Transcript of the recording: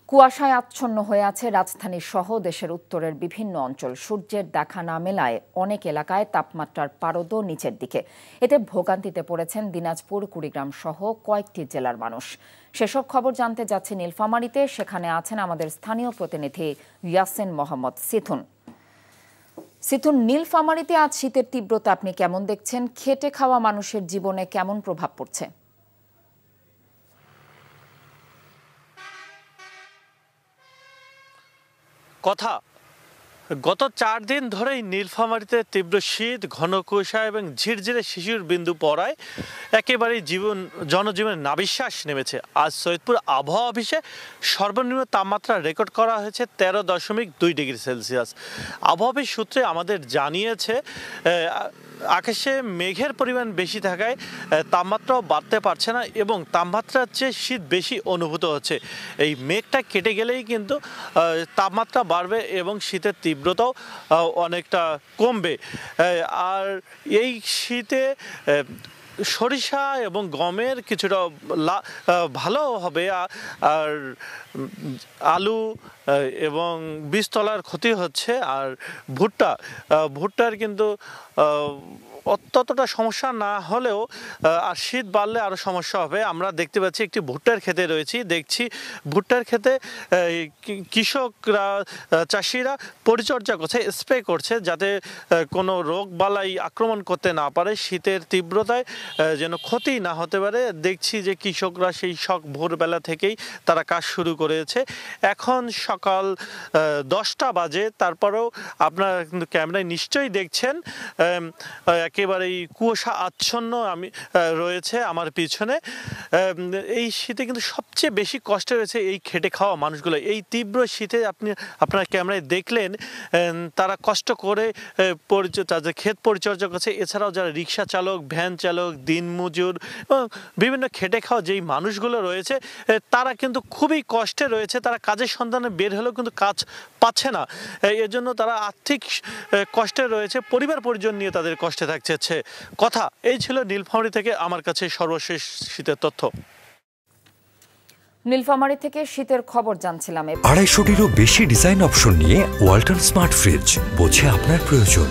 কুয়াশায় আচ্ছন্ন হয়ে আছে রাজধানী সহ দেশের উত্তরের বিভিন্ন অঞ্চল। সূর্যের দেখা না মেলায় অনেক এলাকায় তাপমাত্রার পারদও নিচের দিকে। এতে ভোগান্তিতে পড়েছেন দিনাজপুর, কুড়িগ্রাম সহ কয়েকটি জেলার মানুষ। সেসব খবর জানতে যাচ্ছি নীলফামারীতে। সেখানে আছেন আমাদের স্থানীয় প্রতিনিধি ইয়াসিন মোহাম্মদ সিথুন। সিথুন, নীলফামারীতে আজ শীতের তীব্রতা আপনি কেমন দেখছেন? খেটে খাওয়া মানুষের জীবনে কেমন প্রভাব পড়ছে? গত 4 দিন ধরেই নীলফামারীতে তীব্র শীত, ঘন কুয়াশা এবং ঝিরঝিরে শিশির বিন্দু পড়ায় একেবারেই জনজীবনে নাভিশ্বাস নেমেছে। আজ সৈয়দপুর আবহাওয়া অফিসে সর্বনিম্ন তাপমাত্রা রেকর্ড করা হয়েছে 13.2 ডিগ্রি সেলসিয়াস। আবহাওয়া অফিস সূত্রে আমাদের জানিয়েছে আকাশে মেঘের পরিমাণ বেশি থাকায় তাপমাত্রাও বাড়তে পারছে না এবং তাপমাত্রার চেয়ে শীত বেশি অনুভূত হচ্ছে। এই মেঘটা কেটে গেলেই কিন্তু তাপমাত্রা বাড়বে এবং শীতের তীব্রতাও অনেকটা কমবে। আর এই শীতে সরিষা এবং গমের কিছুটা ভালো হবে, আর আলু এবং বীজতলার ক্ষতি হচ্ছে। আর ভুট্টার কিন্তু ততটা সমস্যা না হলেও আর শীত বাড়লে আরও সমস্যা হবে। আমরা দেখতে পাচ্ছি একটি ভুট্টার ক্ষেতে রয়েছি, দেখছি ভুট্টার ক্ষেতে কৃষকরা, চাষিরা পরিচর্যা করছে, স্প্রে করছে যাতে কোনো রোগ বালাই আক্রমণ করতে না পারে, শীতের তীব্রতায় যেন ক্ষতি না হতে পারে। দেখছি যে কৃষকরা সেই ভোরবেলা থেকেই তারা কাজ শুরু করেছে। এখন সকাল 10টা বাজে, তারপরেও আপনারা কিন্তু ক্যামেরায় নিশ্চয়ই দেখছেন একেবারেই কুয়াশা আচ্ছন্ন রয়েছে আমার পিছনে। এই শীতে কিন্তু সবচেয়ে বেশি কষ্ট রয়েছে এই খেটে খাওয়া মানুষগুলো। এই তীব্র শীতে আপনারা ক্যামেরায় দেখলেন তারা কষ্ট করে তাদের ক্ষেত পরিচর্যা করছে। এছাড়াও যারা রিক্সা চালক, ভ্যান চালক, দিনমজুর এবং বিভিন্ন খেটে খাওয়া যেই মানুষগুলো রয়েছে তারা কিন্তু খুবই কষ্টে রয়েছে। তারা কাজের সন্ধানে বের হলেও কিন্তু কাজ পাচ্ছে না, এজন্য তারা আর্থিক কষ্টে রয়েছে, পরিবার পরিজন নিয়ে তাদের কষ্টে থাকছে। এই ছিল নীলফামারী থেকে আমার কাছে সর্বশেষ শীতের তথ্য। নীলফামারী থেকে শীতের খবর জানছিলাম। 250-টিরও বেশি ডিজাইন অপশন নিয়ে ওয়ালটন স্মার্ট ফ্রিজ, বোঝে আপনার প্রয়োজন।